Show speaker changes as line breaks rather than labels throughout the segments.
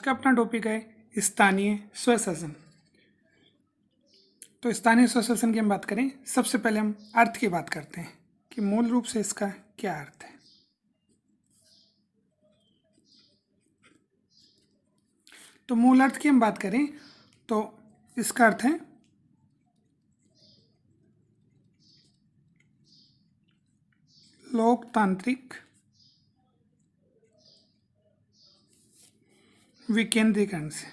का अपना टॉपिक है स्थानीय स्वशासन। तो स्थानीय स्वशासन की हम बात करें, सबसे पहले हम अर्थ की बात करते हैं कि मूल रूप से इसका क्या अर्थ है। तो मूल अर्थ की हम बात करें तो इसका अर्थ है लोकतांत्रिक विकेंद्रीकरण से।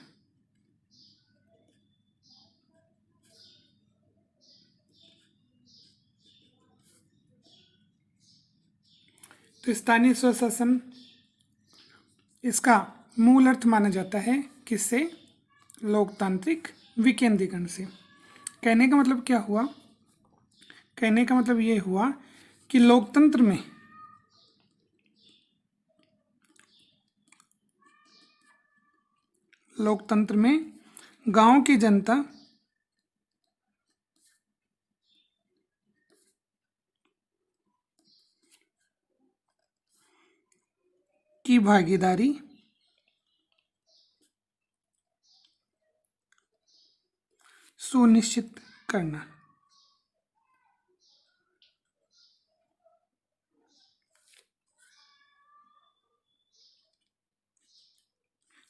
तो स्थानीय स्वशासन इसका मूल अर्थ माना जाता है किससे? लोकतांत्रिक विकेंद्रीकरण से। कहने का मतलब क्या हुआ? कहने का मतलब ये हुआ कि लोकतंत्र में गांव की जनता की भागीदारी सुनिश्चित करना।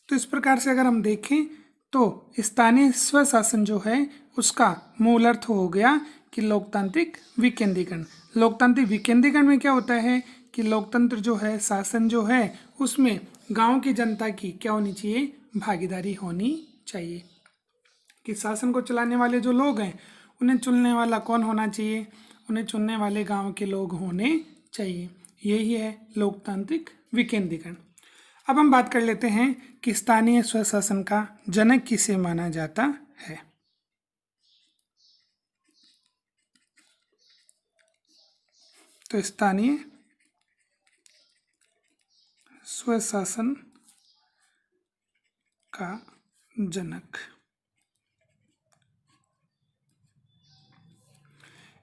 तो इस प्रकार से अगर हम देखें तो स्थानीय स्वशासन जो है उसका मूल अर्थ हो गया कि लोकतांत्रिक विकेंद्रीकरण। लोकतांत्रिक विकेंद्रीकरण में क्या होता है कि लोकतंत्र जो है, शासन जो है, उसमें गांव की जनता की क्या होनी चाहिए? भागीदारी होनी चाहिए। कि शासन को चलाने वाले जो लोग हैं उन्हें चुनने वाला कौन होना चाहिए? उन्हें चुनने वाले गांव के लोग होने चाहिए। यही है लोकतांत्रिक विकेंद्रीकरण। अब हम बात कर लेते हैं कि स्थानीय स्वशासन का जनक किसे माना जाता है। तो स्थानीय स्वशासन का जनक,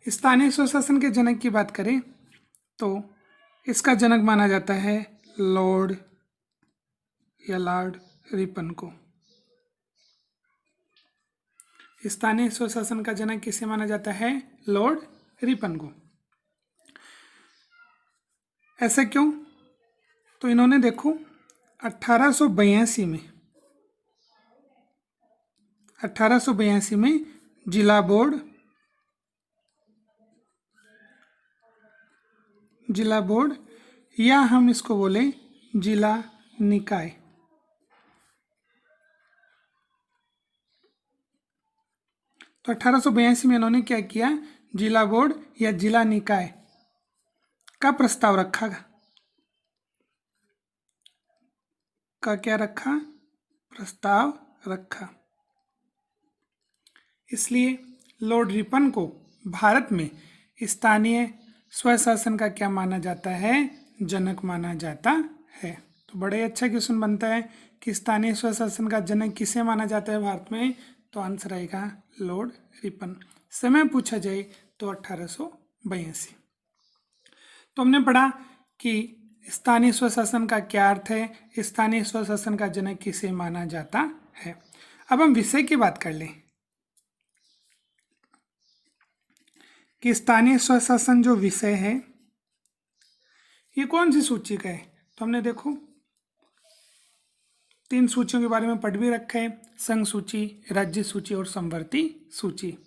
स्थानीय स्वशासन के जनक की बात करें तो इसका जनक माना जाता है लॉर्ड रिपन को। स्थानीय स्वशासन का जनक किसे माना जाता है? लॉर्ड रिपन को। ऐसा क्यों? तो इन्होंने देखो 1882 में जिला बोर्ड या हम इसको बोले जिला निकाय, तो 1882 में इन्होंने क्या किया? जिला बोर्ड या जिला निकाय का प्रस्ताव रखा। प्रस्ताव रखा। इसलिए लॉर्ड रिपन को भारत में स्थानीय स्वशासन का क्या माना जाता है? जनक माना जाता है। तो बड़े अच्छा क्वेश्चन बनता है कि स्थानीय स्वशासन का जनक किसे माना जाता है भारत में? तो आंसर आएगा लॉर्ड रिपन। समय पूछा जाए तो 1882। तो हमने पढ़ा कि स्थानीय स्वशासन का क्या अर्थ है, स्थानीय स्वशासन का जनक किसे माना जाता है। अब हम विषय की बात कर लें कि स्थानीय स्वशासन जो विषय है ये कौन सी सूची का है। तो हमने देखो 3 सूचियों के बारे में पढ़ भी रखा है, संघ सूची, राज्य सूची और समवर्ती सूची।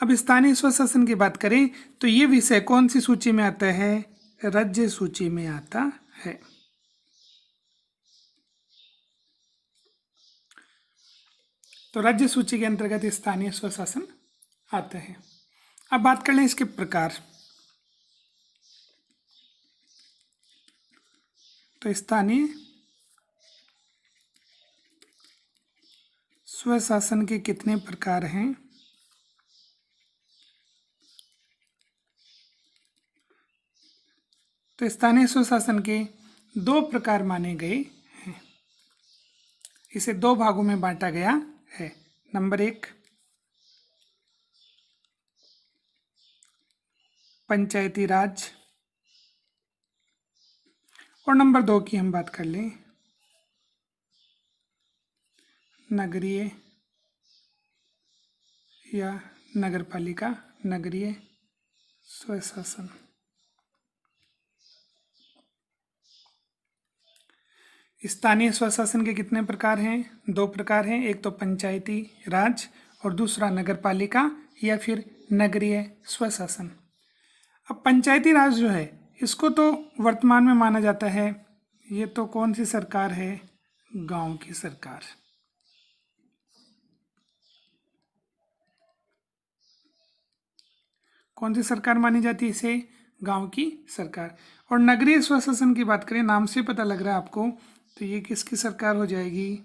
अब स्थानीय स्वशासन की बात करें तो ये विषय कौन सी सूची में आता है? राज्य सूची में आता है। तो राज्य सूची के अंतर्गत स्थानीय स्वशासन आता है। अब बात कर लें इसके प्रकार। तो स्थानीय स्वशासन के कितने प्रकार हैं? तो स्थानीय स्वशासन के 2 प्रकार माने गए हैं। इसे 2 भागों में बांटा गया है। नंबर 1 पंचायती राज और नंबर 2 की हम बात कर लें नगरीय या नगरपालिका, नगरीय स्वशासन। स्थानीय स्वशासन के कितने प्रकार हैं? 2 प्रकार हैं, एक तो पंचायती राज और दूसरा नगरपालिका या फिर नगरीय स्वशासन। अब पंचायती राज जो है इसको तो वर्तमान में माना जाता है, ये तो कौन सी सरकार है? गांव की सरकार। कौन सी सरकार मानी जाती है इसे? गांव की सरकार। और नगरीय स्वशासन की बात करें, नाम से पता लग रहा है आपको, तो ये किसकी सरकार हो जाएगी?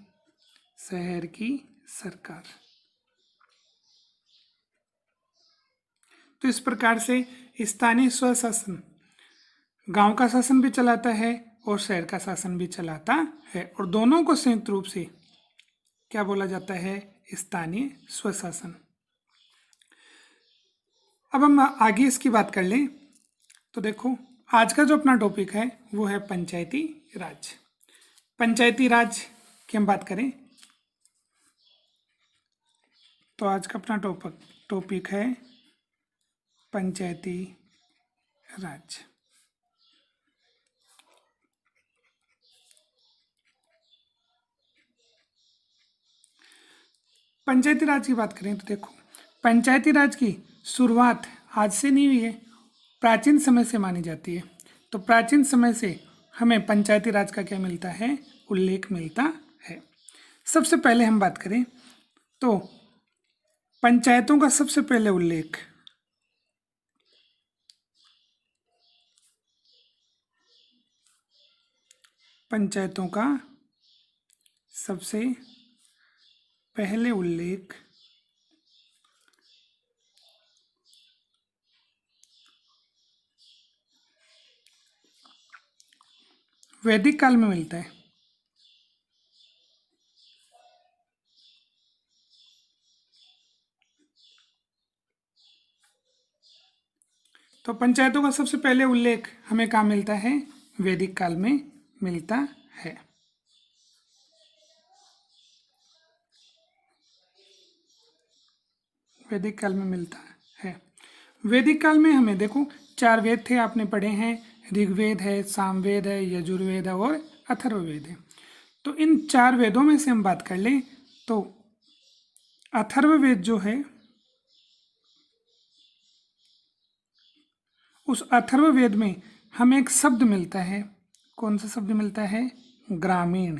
शहर की सरकार। तो इस प्रकार से स्थानीय स्वशासन गांव का शासन भी चलाता है और शहर का शासन भी चलाता है, और दोनों को संयुक्त रूप से क्या बोला जाता है? स्थानीय स्वशासन। अब हम आगे इसकी बात कर लें तो देखो, आज का जो अपना टॉपिक है वो है पंचायती राज। पंचायती राज की हम बात करें तो आज का अपना टॉपिक है पंचायती राज। पंचायती राज की बात करें तो देखो, पंचायती राज की शुरुआत आज से नहीं हुई है, प्राचीन समय से मानी जाती है। तो प्राचीन समय से हमें पंचायती राज का क्या मिलता है? उल्लेख मिलता है। सबसे पहले हम बात करें तो पंचायतों का सबसे पहले उल्लेख पंचायतों का सबसे पहले उल्लेख वैदिक काल में मिलता है। तो पंचायतों का सबसे पहले उल्लेख हमें कहाँ मिलता है? वैदिक काल में मिलता है। वैदिक काल में मिलता है। वैदिक काल में हमें देखो 4 वेद थे, आपने पढ़े हैं, ऋग्वेद है, सामवेद है, यजुर्वेद है और अथर्ववेद है। तो इन 4 वेदों में से हम बात कर लें तो अथर्ववेद जो है, उस अथर्ववेद में हमें एक शब्द मिलता है। कौन सा शब्द मिलता है? ग्रामीण।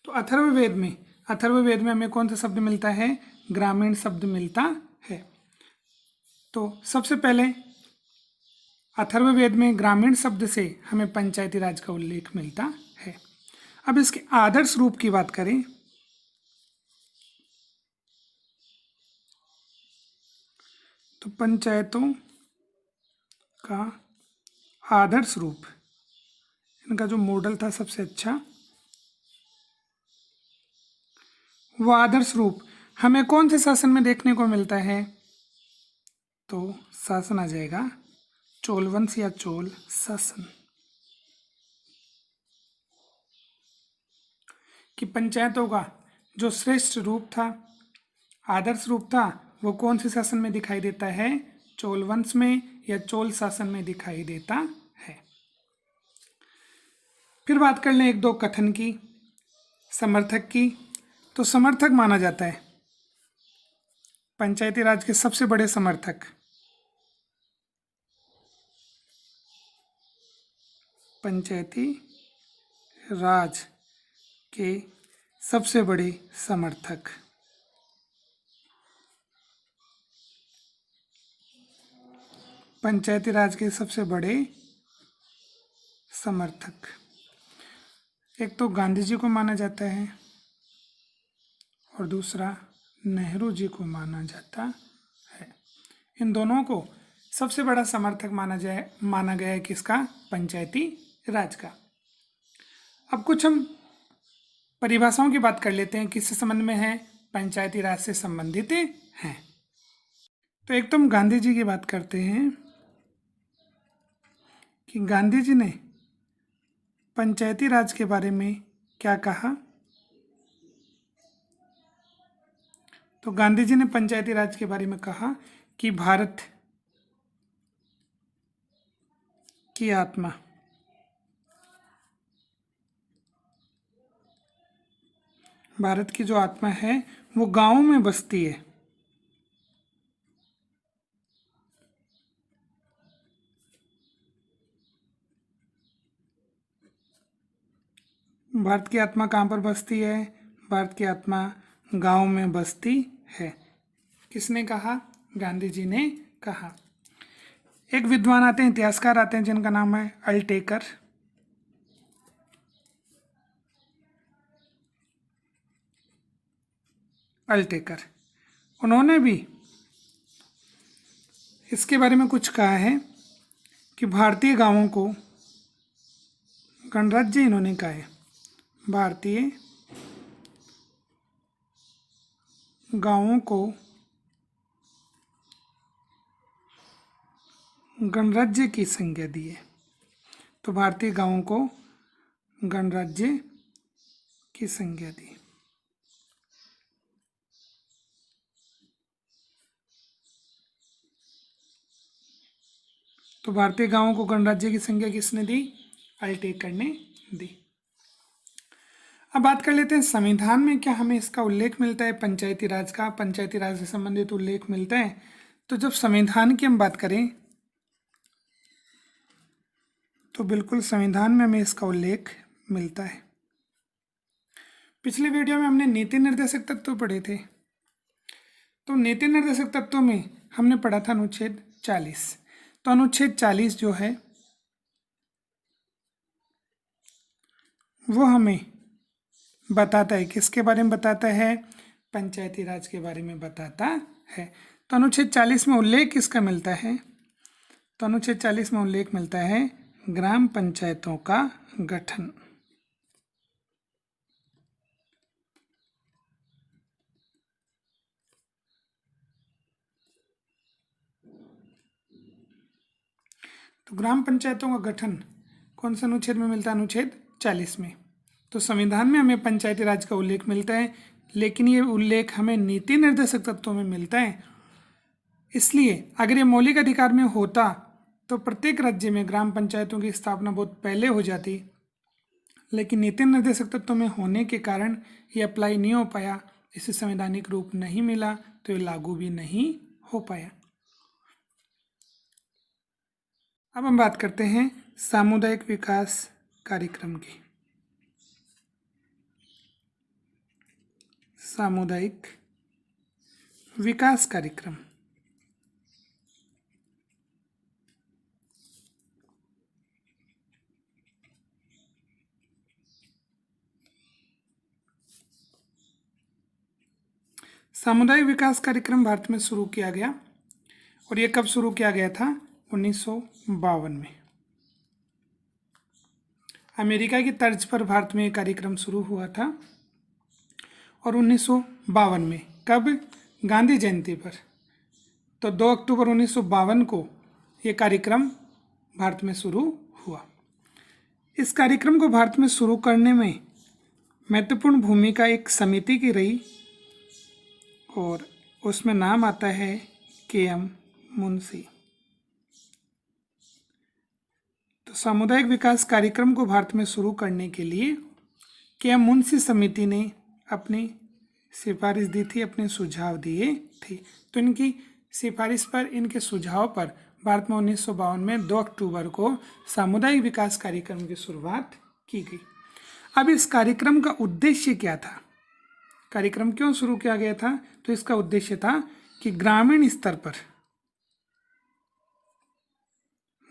तो अथर्ववेद में हमें कौन सा शब्द मिलता है? ग्रामीण शब्द मिलता है। तो सबसे पहले अथर्ववेद में ग्रामीण शब्द से हमें पंचायती राज का उल्लेख मिलता है। अब इसके आदर्श रूप की बात करें तो पंचायतों का आदर्श रूप, इनका जो मॉडल था सबसे अच्छा, वो आदर्श रूप हमें कौन से शासन में देखने को मिलता है? तो शासन आ जाएगा चोल वंश या चोल शासन। कि पंचायतों का जो श्रेष्ठ रूप था, आदर्श रूप था, वो कौन से शासन में दिखाई देता है? चोल वंश में या चोल शासन में दिखाई देता है। फिर बात कर लें एक दो कथन की, समर्थक की। तो समर्थक माना जाता है पंचायती राज के सबसे बड़े समर्थक पंचायती राज के सबसे बड़े समर्थक पंचायती राज के सबसे बड़े समर्थक एक तो गांधी जी को माना जाता है और दूसरा नेहरू जी को माना जाता है। इन दोनों को सबसे बड़ा समर्थक माना गया है किसका? पंचायती राज का। अब कुछ हम परिभाषाओं की बात कर लेते हैं, किससे संबंध में है? पंचायती राज से संबंधित हैं। तो एक तो हम गांधी जी की बात करते हैं कि गांधी जी ने पंचायती राज के बारे में क्या कहा? तो गांधी जी ने पंचायती राज के बारे में कहा कि भारत की आत्मा भारत की जो आत्मा है वो गांवों में बसती है। भारत की आत्मा कहाँ पर बसती है? भारत की आत्मा गांव में बसती है। किसने कहा? गांधी जी ने कहा। एक विद्वान आते हैं, इतिहासकार आते हैं, जिनका नाम है अल्टेकर। अल्टेकर, उन्होंने भी इसके बारे में कुछ कहा है कि भारतीय गांवों को गणराज्य, इन्होंने कहा है भारतीय गांवों को गणराज्य की संज्ञा दी है। तो भारतीय गांवों को गणराज्य की संज्ञा दी। तो भारतीय गांवों को गणराज्य की संज्ञा किसने दी? अल्टेकर ने दी। अब बात कर लेते हैं संविधान में क्या हमें इसका उल्लेख मिलता है? पंचायती राज का, पंचायती राज से संबंधित उल्लेख मिलता है। तो जब संविधान की हम बात करें तो बिल्कुल संविधान में हमें इसका उल्लेख मिलता है। पिछले वीडियो में हमने नीति निर्देशक तत्व पढ़े थे। तो नीति निर्देशक तत्वों में हमने पढ़ा था अनुच्छेद 40। तो अनुच्छेद 40 जो है वो हमें बताता है, किसके बारे में बताता है? पंचायती राज के बारे में बताता है। तो अनुच्छेद 40 में उल्लेख किसका मिलता है? तो अनुच्छेद 40 में उल्लेख मिलता है ग्राम पंचायतों का गठन। तो ग्राम पंचायतों का गठन कौन सा अनुच्छेद में मिलता है? अनुच्छेद 40 में। तो संविधान में हमें पंचायती राज का उल्लेख मिलता है, लेकिन ये उल्लेख हमें नीति निर्देशक तत्वों में मिलता है। इसलिए अगर ये मौलिक अधिकार में होता तो प्रत्येक राज्य में ग्राम पंचायतों की स्थापना बहुत पहले हो जाती, लेकिन नीति निर्देशक तत्वों में होने के कारण ये अप्लाई नहीं हो पाया, इसे संवैधानिक रूप नहीं मिला, तो ये लागू भी नहीं हो पाया। अब हम बात करते हैं सामुदायिक विकास कार्यक्रम की। सामुदायिक विकास कार्यक्रम सामुदायिक विकास कार्यक्रम भारत में शुरू किया गया, और ये कब शुरू किया गया था? 1952 में। अमेरिका की तर्ज पर भारत में ये कार्यक्रम शुरू हुआ था, और 1952 में, कब? गांधी जयंती पर। तो 2 अक्टूबर 1952 को ये कार्यक्रम भारत में शुरू हुआ। इस कार्यक्रम को भारत में शुरू करने में महत्वपूर्ण भूमिका एक समिति की रही, और उसमें नाम आता है के.एम. मुंशी। तो सामुदायिक विकास कार्यक्रम को भारत में शुरू करने के लिए के.एम. मुंशी समिति ने अपनी सिफारिश दी थी, अपने सुझाव दिए थे। तो इनकी सिफारिश पर, इनके सुझाव पर भारत में 1952 में 2 अक्टूबर को सामुदायिक विकास कार्यक्रम की शुरुआत की गई। अब इस कार्यक्रम का उद्देश्य क्या था? कार्यक्रम क्यों शुरू किया गया था? तो इसका उद्देश्य था कि ग्रामीण स्तर पर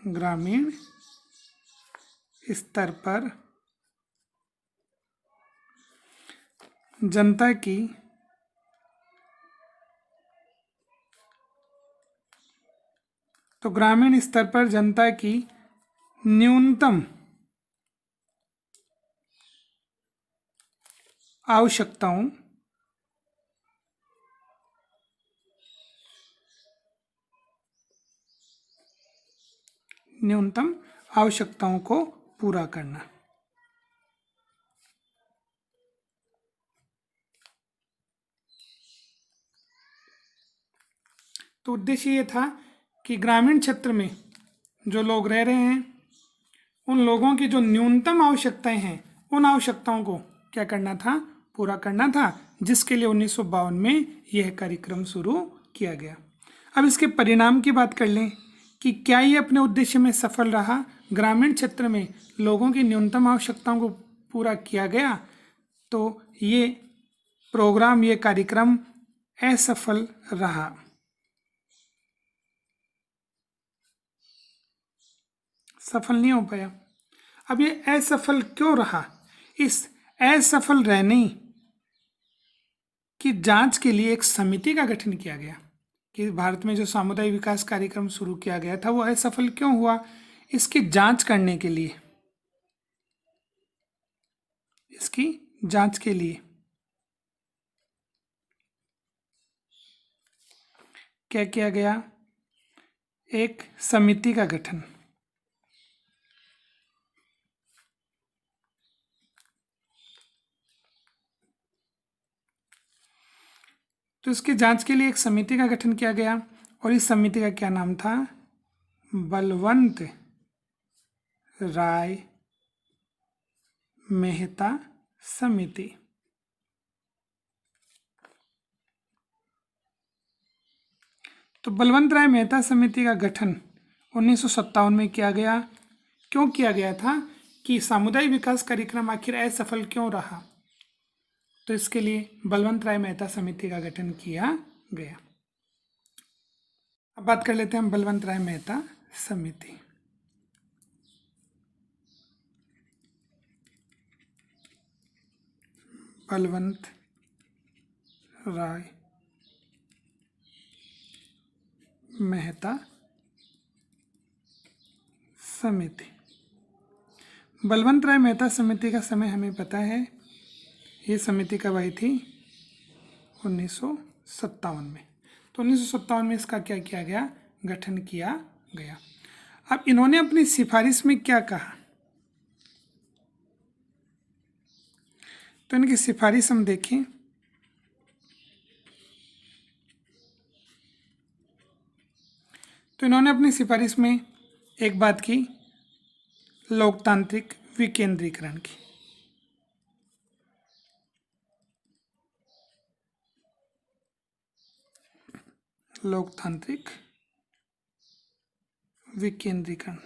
जनता की ग्रामीण स्तर पर जनता की न्यूनतम आवश्यकताओं को पूरा करना। तो उद्देश्य ये था कि ग्रामीण क्षेत्र में जो लोग रह रहे हैं उन लोगों की जो न्यूनतम आवश्यकताएं हैं उन आवश्यकताओं को क्या करना था, पूरा करना था, जिसके लिए 1952 में यह कार्यक्रम शुरू किया गया। अब इसके परिणाम की बात कर लें कि क्या ये अपने उद्देश्य में सफल रहा, ग्रामीण क्षेत्र में लोगों की न्यूनतम आवश्यकताओं को पूरा किया गया। तो ये प्रोग्राम, ये कार्यक्रम असफल रहा। सफल नहीं हो पाया। अब ये असफल क्यों रहा? इस असफल रहने की जांच के लिए एक समिति का गठन किया गया कि भारत में जो सामुदायिक विकास कार्यक्रम शुरू किया गया था वो असफल क्यों हुआ, इसकी जांच करने के लिए, इसकी जांच के लिए क्या किया गया? एक समिति का गठन। तो इसकी जांच के लिए एक समिति का गठन किया गया और इस समिति का क्या नाम था? बलवंत राय मेहता समिति। तो बलवंत राय मेहता समिति का गठन 1957 में किया गया। क्यों किया गया था कि सामुदायिक विकास कार्यक्रम आखिर असफल क्यों रहा? तो इसके लिए बलवंत राय मेहता समिति का गठन किया गया। अब बात कर लेते हैं हम बलवंत राय मेहता समिति। बलवंत राय मेहता समिति। बलवंत राय मेहता समिति का समय हमें पता है। ये समिति कब आई थी? 1957 में। तो 1957 में इसका क्या किया गया? गठन किया गया। अब इन्होंने अपनी सिफारिश में क्या कहा? तो इनकी सिफारिश हम देखें तो इन्होंने अपनी सिफारिश में एक बात की, लोकतांत्रिक विकेंद्रीकरण की। लोकतांत्रिक विकेंद्रीकरण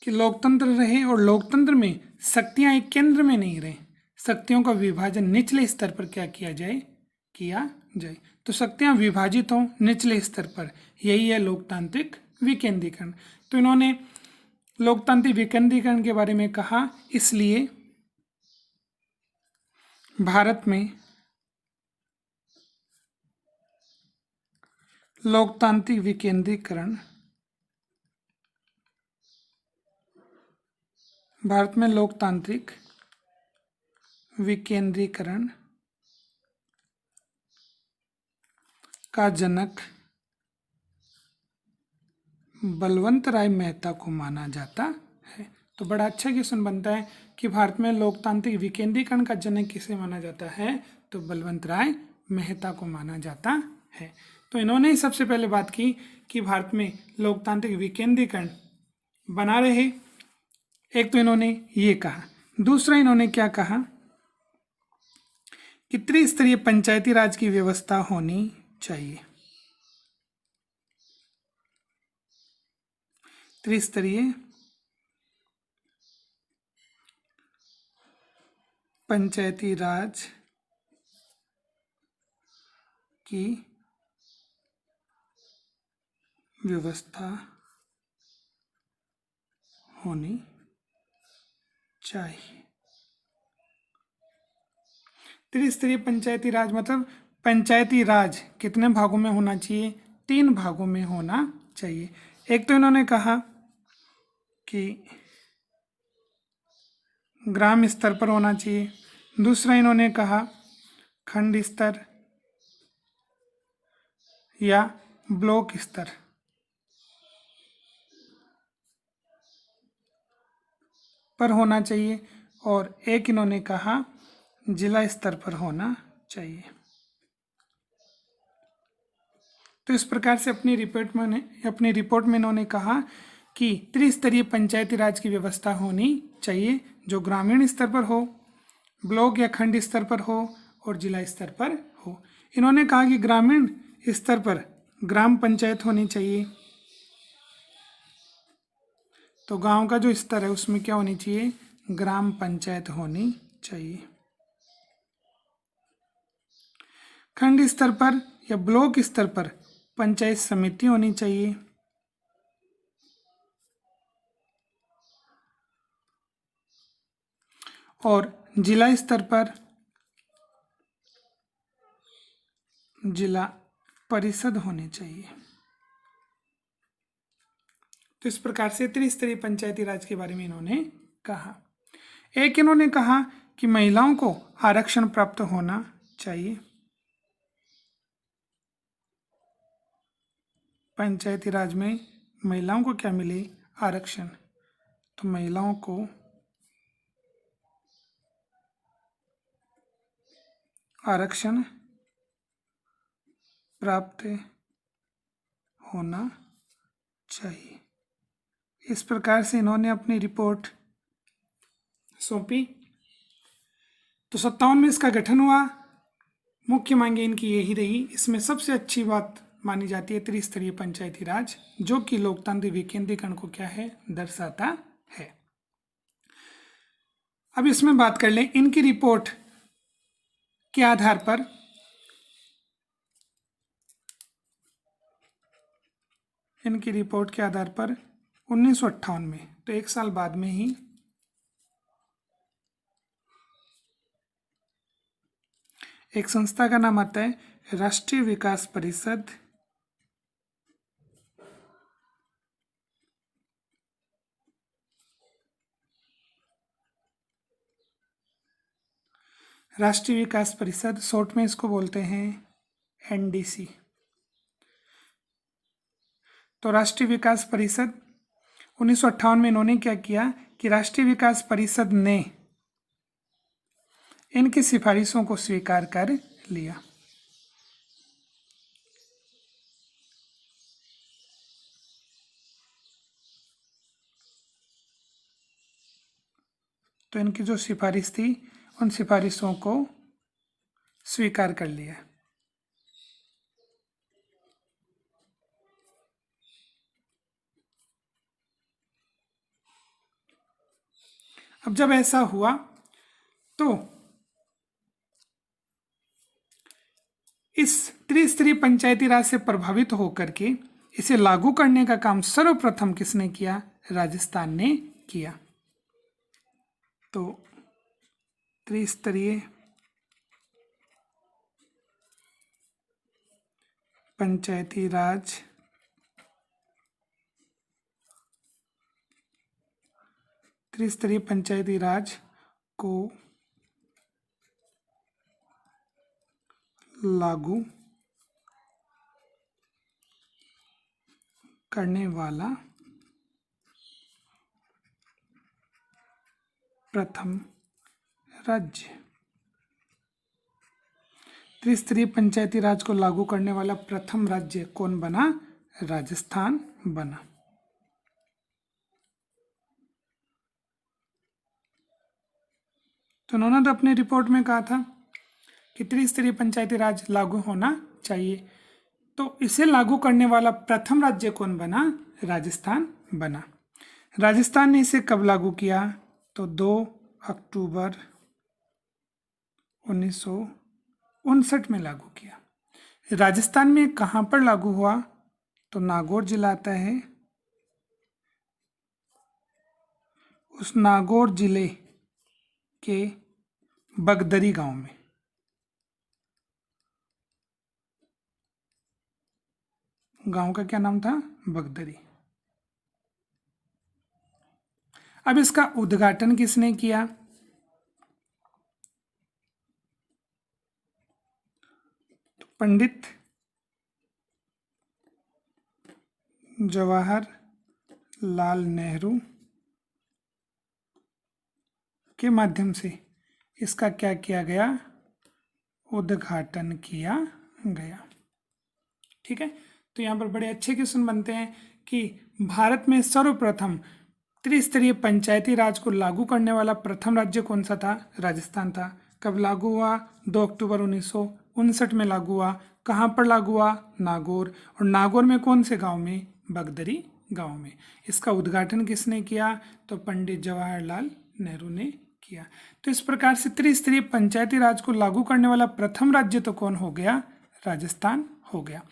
कि लोकतंत्र रहे और लोकतंत्र में शक्तियां एक केंद्र में नहीं रहे, शक्तियों का विभाजन निचले स्तर पर क्या किया जाए। तो शक्तियां विभाजित हों निचले स्तर पर, यही है लोकतांत्रिक विकेंद्रीकरण। तो इन्होंने लोकतांत्रिक विकेंद्रीकरण के बारे में कहा, इसलिए भारत में लोकतांत्रिक विकेंद्रीकरण, भारत में लोकतांत्रिक विकेंद्रीकरण का जनक बलवंत राय मेहता को माना जाता है। तो बड़ा अच्छा क्वेश्चन बनता है कि भारत में लोकतांत्रिक विकेंद्रीकरण का जनक किसे माना जाता है? तो बलवंत राय मेहता को माना जाता है। तो इन्होंने ही सबसे पहले बात की कि भारत में लोकतांत्रिक विकेंद्रीकरण बना रहे। एक तो इन्होंने ये कहा, दूसरा इन्होंने क्या कहा कि त्रिस्तरीय पंचायती राज की व्यवस्था होनी चाहिए। त्रिस्तरीय पंचायती राज की व्यवस्था होनी चाहिए। त्रिस्तरीय पंचायती राज मतलब पंचायती राज कितने भागों में होना चाहिए? 3 भागों में होना चाहिए। एक तो इन्होंने कहा कि ग्राम स्तर पर होना चाहिए, दूसरा इन्होंने कहा खंड स्तर या ब्लॉक स्तर पर होना चाहिए, और एक इन्होंने कहा जिला स्तर पर होना चाहिए। तो इस प्रकार से अपनी रिपोर्ट में इन्होंने कहा कि त्रिस्तरीय पंचायती राज की व्यवस्था होनी चाहिए जो ग्रामीण स्तर पर हो, ब्लॉक या खंड स्तर पर हो और जिला स्तर पर हो। इन्होंने कहा कि ग्रामीण स्तर पर ग्राम पंचायत होनी चाहिए, तो गांव का जो स्तर है उसमें क्या होनी चाहिए, ग्राम पंचायत होनी चाहिए। खंड स्तर पर या ब्लॉक स्तर पर पंचायत समिति होनी चाहिए। और जिला स्तर पर जिला परिषद होनी चाहिए। तो इस प्रकार से त्रिस्तरीय पंचायती राज के बारे में इन्होंने कहा। एक इन्होंने कहा कि महिलाओं को आरक्षण प्राप्त होना चाहिए। पंचायती राज में महिलाओं को क्या मिले, आरक्षण। तो महिलाओं को आरक्षण प्राप्त होना चाहिए। इस प्रकार से इन्होंने अपनी रिपोर्ट सौंपी। तो 57 में इसका गठन हुआ। मुख्य मांगे इनकी यही रही। इसमें सबसे अच्छी बात मानी जाती है त्रिस्तरीय पंचायती राज, जो कि लोकतांत्रिक विकेंद्रीकरण को क्या है, दर्शाता है। अब इसमें बात कर लें इनकी रिपोर्ट के आधार पर। इनकी रिपोर्ट के आधार पर 1958 में, तो एक साल बाद में ही, एक संस्था का नाम आता है राष्ट्रीय विकास परिषद। राष्ट्रीय विकास परिषद, शॉर्ट में इसको बोलते हैं एनडीसी। तो राष्ट्रीय विकास परिषद 1958 में इन्होंने क्या किया कि राष्ट्रीय विकास परिषद ने इनकी सिफारिशों को स्वीकार कर लिया। तो इनकी जो सिफारिश थी उन सिफारिशों को स्वीकार कर लिया। अब जब ऐसा हुआ तो इस त्रिस्तरीय पंचायती राज से प्रभावित होकर के इसे लागू करने का काम सर्वप्रथम किसने किया, राजस्थान ने किया। तो त्रिस्तरीय पंचायती राज को लागू करने वाला प्रथम राज्य, त्रिस्तरीय पंचायती राज को लागू करने वाला प्रथम राज्य कौन बना, राजस्थान बना। तो उन्होंने तो अपनी रिपोर्ट में कहा था कि त्रिस्तरीय पंचायती राज लागू होना चाहिए। तो इसे लागू करने वाला प्रथम राज्य कौन बना, राजस्थान बना। राजस्थान ने इसे कब लागू किया, तो 2 अक्टूबर 1959 में लागू किया। राजस्थान में कहाँ पर लागू हुआ, तो नागौर जिला आता है। उस नागौर जिले के बगदरी गांव में। गांव का क्या नाम था, बगदरी। अब इसका उद्घाटन किसने किया, तो पंडित जवाहरलाल नेहरू के माध्यम से इसका क्या किया गया, उद्घाटन किया गया। ठीक है। तो यहाँ पर बड़े अच्छे क्वेश्चन बनते हैं कि भारत में सर्वप्रथम त्रिस्तरीय पंचायती राज को लागू करने वाला प्रथम राज्य कौन सा था? राजस्थान था। कब लागू हुआ? 2 अक्टूबर 1959 में लागू हुआ। कहाँ पर लागू हुआ? नागौर। और नागौर में कौन से गांव में? बगदरी गांव में। इसका उद्घाटन किसने किया? तो पंडित जवाहरलाल नेहरू ने किया। तो इस प्रकार से त्रिस्तरीय पंचायती राज को लागू करने वाला प्रथम राज्य तो कौन हो गया? राजस्थान हो गया।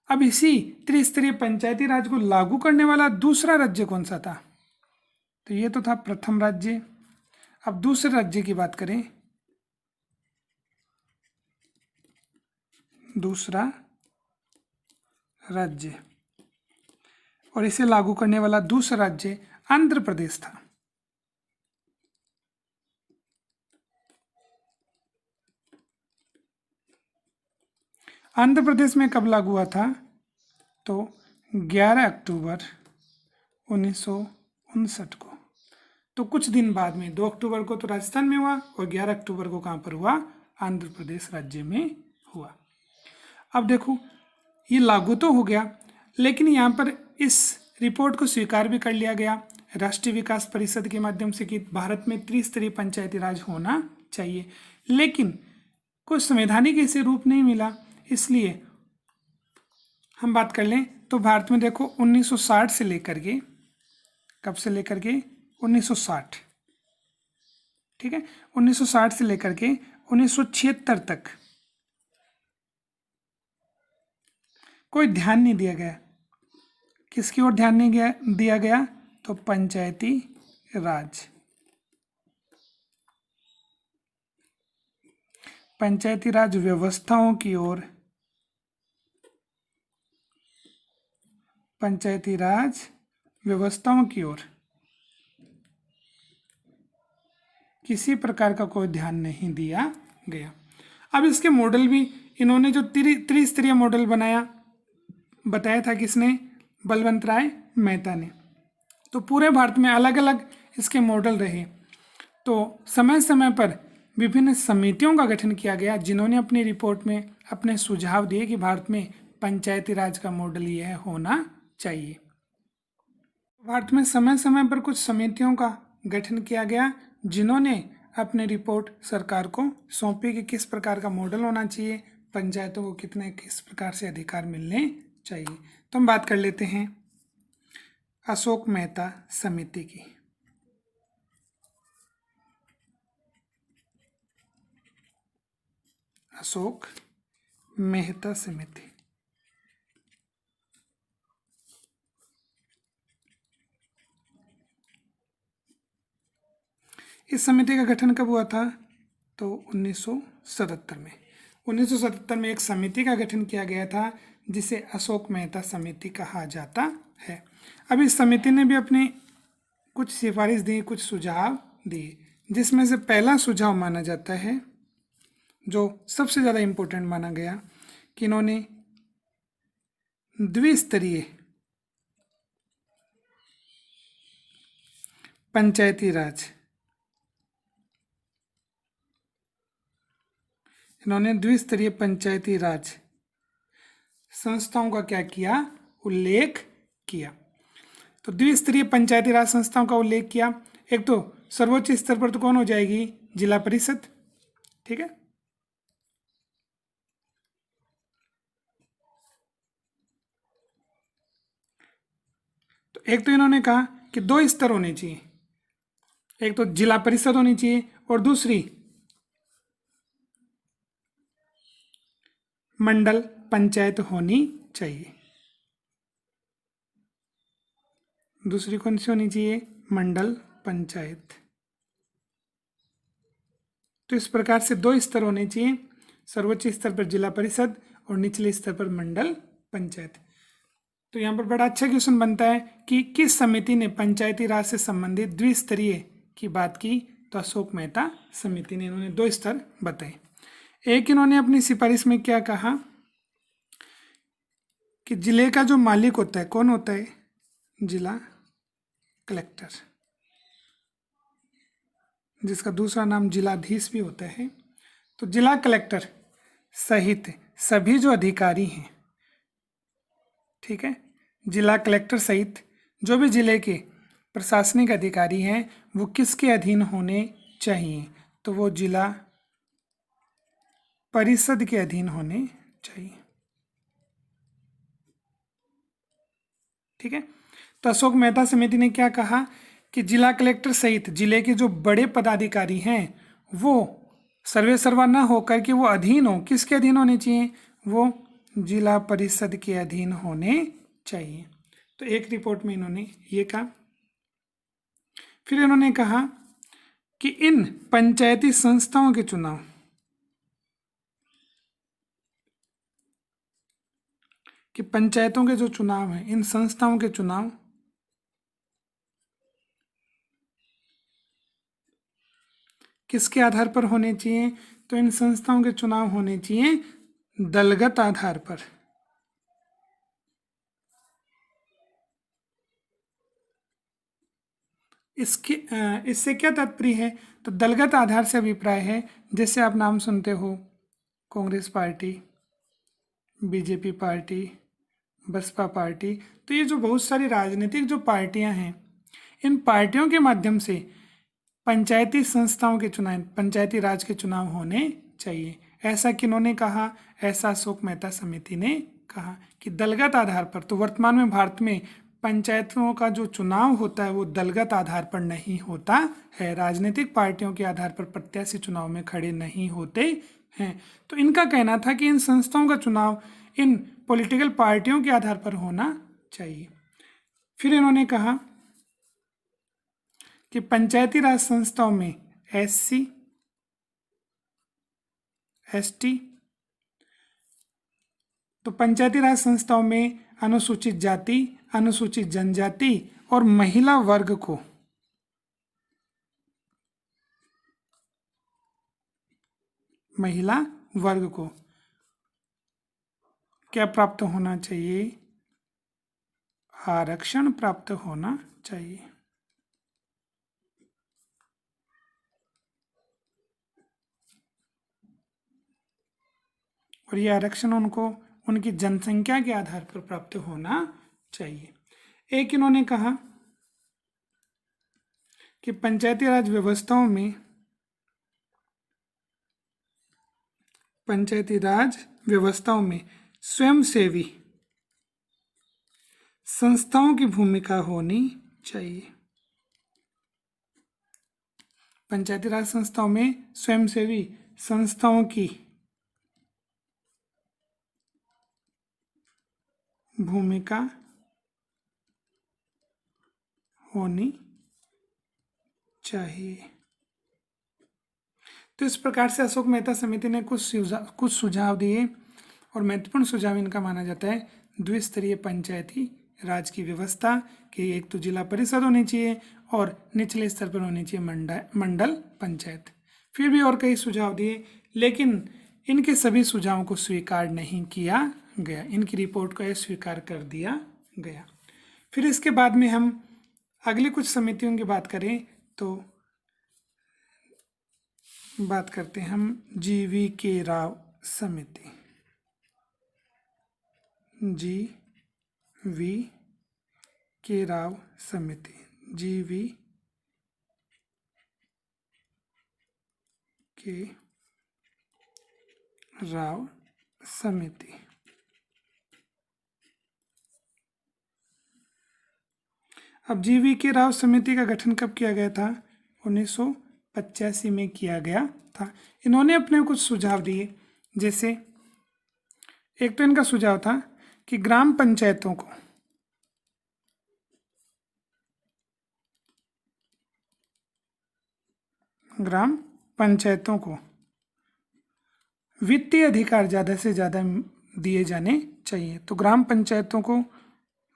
अब इसी त्रिस्तरीय पंचायती राज को लागू करने वाला दूसरा राज्य कौन सा था? तो ये तो था प्रथम राज्य। अब दूसरे राज्य की बात करें, दूसरा राज्य, और इसे लागू करने वाला दूसरा राज्य आंध्र प्रदेश था। आंध्र प्रदेश में कब लागू हुआ था? तो 11 अक्टूबर 1959 को। तो कुछ दिन बाद में 2 अक्टूबर को तो राजस्थान में हुआ और 11 अक्टूबर को कहाँ पर हुआ? आंध्र प्रदेश राज्य में हुआ। अब देखो, ये लागू तो हो गया, लेकिन यहाँ पर इस रिपोर्ट को स्वीकार भी कर लिया गया राष्ट्रीय विकास परिषद के माध्यम से कि भारत में त्रिस्तरीय पंचायती राज होना चाहिए, लेकिन कोई संवैधानिक ऐसे रूप नहीं मिला। इसलिए हम बात कर लें तो भारत में देखो 1960 से लेकर के, कब से लेकर के? 1960, ठीक है, 1960 से लेकर के 1976 तक कोई ध्यान नहीं दिया गया। किसकी ओर ध्यान नहीं दिया गया? तो पंचायती राज, पंचायती राज व्यवस्थाओं की ओर, पंचायती राज व्यवस्थाओं की ओर किसी प्रकार का कोई ध्यान नहीं दिया गया। अब इसके मॉडल भी इन्होंने जो त्रिस्तरीय मॉडल बताया था किसने? बलवंत राय मेहता ने। तो पूरे भारत में अलग अलग इसके मॉडल रहे। तो समय समय पर विभिन्न समितियों का गठन किया गया जिन्होंने अपनी रिपोर्ट में अपने सुझाव दिए कि भारत में पंचायती राज का मॉडल यह होना चाहिए। भारत में समय समय पर कुछ समितियों का गठन किया गया जिन्होंने अपनी रिपोर्ट सरकार को सौंपी कि किस प्रकार का मॉडल होना चाहिए, पंचायतों को किस प्रकार से अधिकार मिलने चाहिए। तो हम बात कर लेते हैं अशोक मेहता समिति की। अशोक मेहता समिति, इस समिति का गठन कब हुआ था? तो 1977 में। 1977 में एक समिति का गठन किया गया था जिसे अशोक मेहता समिति कहा जाता है। अब इस समिति ने भी अपनी कुछ सिफारिश दी, कुछ सुझाव दिए, जिसमें से पहला सुझाव माना जाता है, जो सबसे ज़्यादा इम्पोर्टेंट माना गया, कि इन्होंने द्विस्तरीय पंचायती राज, इन्होंने द्विस्तरीय पंचायती राज संस्थाओं का क्या किया? उल्लेख किया। तो द्विस्तरीय पंचायती राज संस्थाओं का उल्लेख किया। एक तो सर्वोच्च स्तर पर तो कौन हो जाएगी? जिला परिषद, ठीक है। तो एक तो इन्होंने कहा कि 2 स्तर होने चाहिए, एक तो जिला परिषद होनी चाहिए और दूसरी मंडल पंचायत होनी चाहिए। दूसरी कौन सी होनी चाहिए? मंडल पंचायत। तो इस प्रकार से 2 स्तर होने चाहिए, सर्वोच्च स्तर पर जिला परिषद और निचले स्तर पर मंडल पंचायत। तो यहाँ पर बड़ा अच्छा क्वेश्चन बनता है कि किस समिति ने पंचायती राज से संबंधित द्विस्तरीय की बात की? तो अशोक मेहता समिति ने, इन्होंने 2 स्तर बताए। एक इन्होंने अपनी सिफारिश में क्या कहा कि जिले का जो मालिक होता है, कौन होता है? जिला कलेक्टर, जिसका दूसरा नाम जिलाधीश भी होता है। तो जिला कलेक्टर सहित सभी जो अधिकारी हैं ठीक है। जिला कलेक्टर सहित जो भी जिले के प्रशासनिक अधिकारी हैं वो किसके अधीन होने चाहिए? तो वो जिला परिषद के अधीन होने चाहिए। ठीक है। तो अशोक मेहता समिति ने क्या कहा कि जिला कलेक्टर सहित जिले के जो बड़े पदाधिकारी हैं वो सर्वे सर्वा न होकर के वो अधीन हो, किसके अधीन होने चाहिए? वो जिला परिषद के अधीन होने चाहिए। तो एक रिपोर्ट में इन्होंने ये कहा। फिर इन्होंने कहा कि इन पंचायती संस्थाओं के चुनाव कि पंचायतों के जो चुनाव हैं, इन संस्थाओं के चुनाव किसके आधार पर होने चाहिए? तो इन संस्थाओं के चुनाव होने चाहिए दलगत आधार पर। इससे क्या तात्पर्य है? तो दलगत आधार से अभिप्राय है, जैसे आप नाम सुनते हो Congress party, BJP party, Basapa party, तो ये जो बहुत सारी राजनीतिक जो पार्टियां हैं, इन पार्टियों के माध्यम से पंचायती संस्थाओं के चुनाव, पंचायती राज के चुनाव होने चाहिए। ऐसा किन्होंने कहा? ऐसा अशोक मेहता समिति ने कहा कि दलगत आधार पर। तो वर्तमान में भारत में पंचायतों का जो चुनाव होता है वो दलगत आधार पर नहीं होता है, राजनीतिक पार्टियों के आधार पर प्रत्याशी चुनाव में खड़े नहीं होते हैं। तो इनका कहना था कि इन संस्थाओं का चुनाव इन पॉलिटिकल पार्टियों के आधार पर होना चाहिए। फिर इन्होंने कहा कि पंचायती राज संस्थाओं में SC, ST, तो पंचायती राज संस्थाओं में अनुसूचित जाति, अनुसूचित जनजाति और महिला वर्ग को क्या प्राप्त होना चाहिए? आरक्षण प्राप्त होना चाहिए। और ये आरक्षण उनको उनकी जनसंख्या के आधार पर प्राप्त होना चाहिए। एक इन्होंने कहा कि पंचायती राज व्यवस्थाओं में स्वयंसेवी संस्थाओं की भूमिका होनी चाहिए। पंचायती राज संस्थाओं में स्वयंसेवी संस्थाओं की भूमिका होनी चाहिए। तो इस प्रकार से अशोक मेहता समिति ने कुछ सुझाव दिए और महत्वपूर्ण सुझाव इनका माना जाता है द्विस्तरीय पंचायती राज की व्यवस्था कि एक तो जिला परिषद होनी चाहिए और निचले स्तर पर होनी चाहिए मंडल पंचायत। फिर भी और कई सुझाव दिए, लेकिन इनके सभी सुझावों को स्वीकार नहीं किया गया, इनकी रिपोर्ट को अस्वीकार कर दिया गया। फिर इसके बाद में हम अगली कुछ समितियों की बात करें तो बात करते हैं हम GV राव समिति। GV राव समिति, GV राव समिति। अब GV राव समिति का गठन कब किया गया था? 1985 में किया गया था। इन्होंने अपने कुछ सुझाव दिए, जैसे एक तो इनका सुझाव था कि ग्राम पंचायतों को वित्तीय अधिकार ज़्यादा से ज़्यादा दिए जाने चाहिए। तो ग्राम पंचायतों को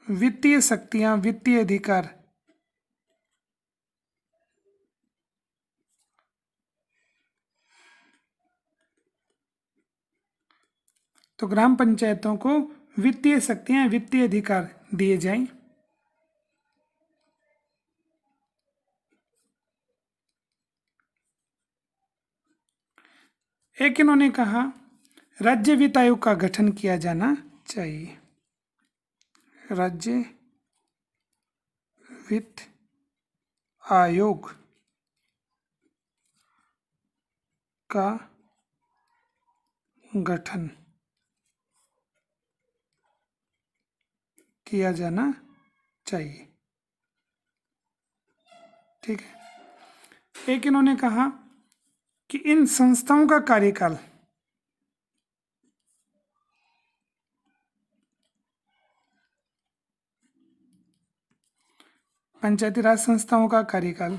वित्तीय शक्तियां, वित्तीय अधिकार तो ग्राम पंचायतों को वित्तीय शक्तियां, वित्तीय अधिकार दिए जाएं। एक इन्होंने कहा राज्य वित्त आयोग का गठन किया जाना चाहिए। राज्य वित्त आयोग का गठन किया जाना चाहिए। ठीक है। एक इन्होंने कहा कि इन संस्थाओं का कार्यकाल पंचायती राज संस्थाओं का कार्यकाल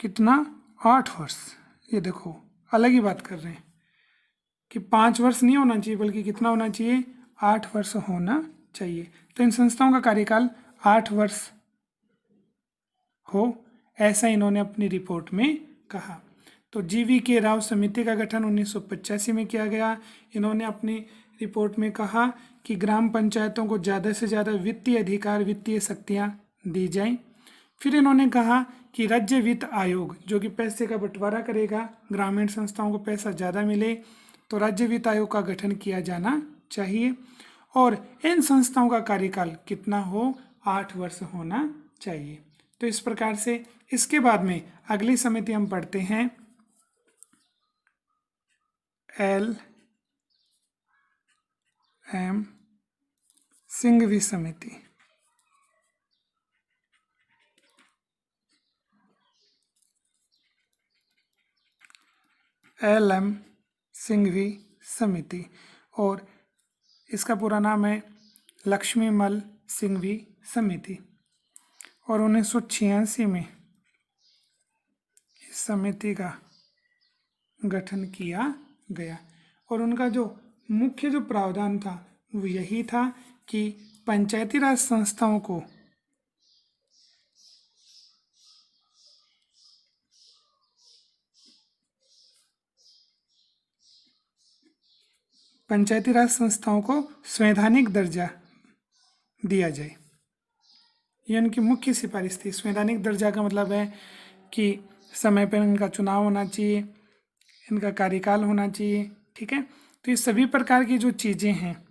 कितना, 8 वर्ष। ये देखो अलग ही बात कर रहे हैं कि 5 वर्ष नहीं होना चाहिए बल्कि कितना होना चाहिए, 8 वर्ष होना चाहिए। तो इन संस्थाओं का कार्यकाल 8 वर्ष हो, ऐसा इन्होंने अपनी रिपोर्ट में कहा। तो GV राव समिति का गठन 1985 में किया गया। इन्होंने अपनी रिपोर्ट में कहा कि ग्राम पंचायतों को ज़्यादा से ज़्यादा वित्तीय अधिकार, वित्तीय शक्तियाँ दी जाएं। फिर इन्होंने कहा कि राज्य वित्त आयोग जो कि पैसे का बंटवारा करेगा, ग्रामीण संस्थाओं को पैसा ज़्यादा मिले, तो राज्य वित्त आयोग का गठन किया जाना चाहिए और इन संस्थाओं का कार्यकाल कितना हो, 8 वर्ष होना चाहिए। तो इस प्रकार से इसके बाद में अगली समिति हम पढ़ते हैं LM सिंघवी समिति। LM सिंघवी समिति और इसका पूरा नाम है लक्ष्मीमल सिंघवी समिति और 1986 में इस समिति का गठन किया गया और उनका जो मुख्य जो प्रावधान था वो यही था कि पंचायती राज संस्थाओं को संवैधानिक दर्जा दिया जाए। ये उनकी मुख्य सिफारिश थी। संवैधानिक दर्जा का मतलब है कि समय पर इनका चुनाव होना चाहिए, इनका कार्यकाल होना चाहिए। ठीक है। तो ये सभी प्रकार की जो चीज़ें हैं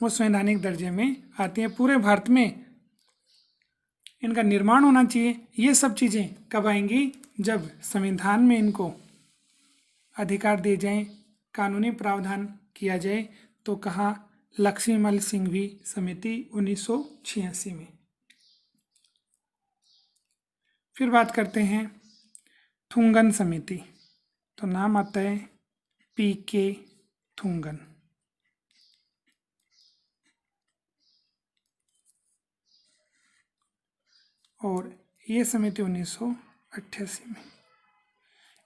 वो संवैधानिक दर्जे में आती हैं। पूरे भारत में इनका निर्माण होना चाहिए। ये सब चीज़ें कब आएंगी, जब संविधान में इनको अधिकार दिए जाएं, कानूनी प्रावधान किया जाए। तो कहा लक्ष्मीमल सिंघवी समिति 1986 में। फिर बात करते हैं थुंगन समिति। तो नाम आता है PK थुंगन। और ये समिति 1988 में।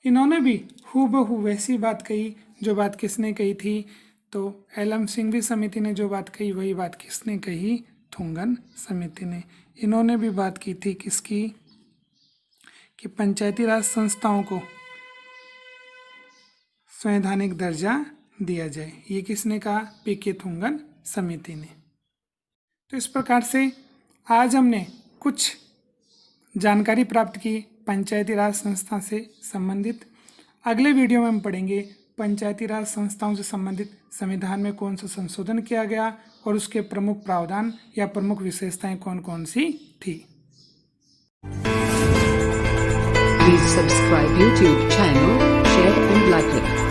इन्होंने भी हूबहू वैसी बात कही जो बात किसने कही थी, तो LM सिंघवी समिति ने जो बात कही वही बात किसने कही, थुंगन समिति ने। इन्होंने भी बात की थी किसकी, कि पंचायती राज संस्थाओं को संवैधानिक दर्जा दिया जाए। ये किसने कहा, PK थुंगन समिति ने। तो इस प्रकार से आज हमने कुछ जानकारी प्राप्त की पंचायती राज संस्था से संबंधित। अगले वीडियो में हम पढ़ेंगे पंचायती राज संस्थाओं से संबंधित संविधान में कौन सा संशोधन किया गया और उसके प्रमुख प्रावधान या प्रमुख विशेषताएं कौन कौन सी थी।
Please subscribe YouTube channel, share and like it.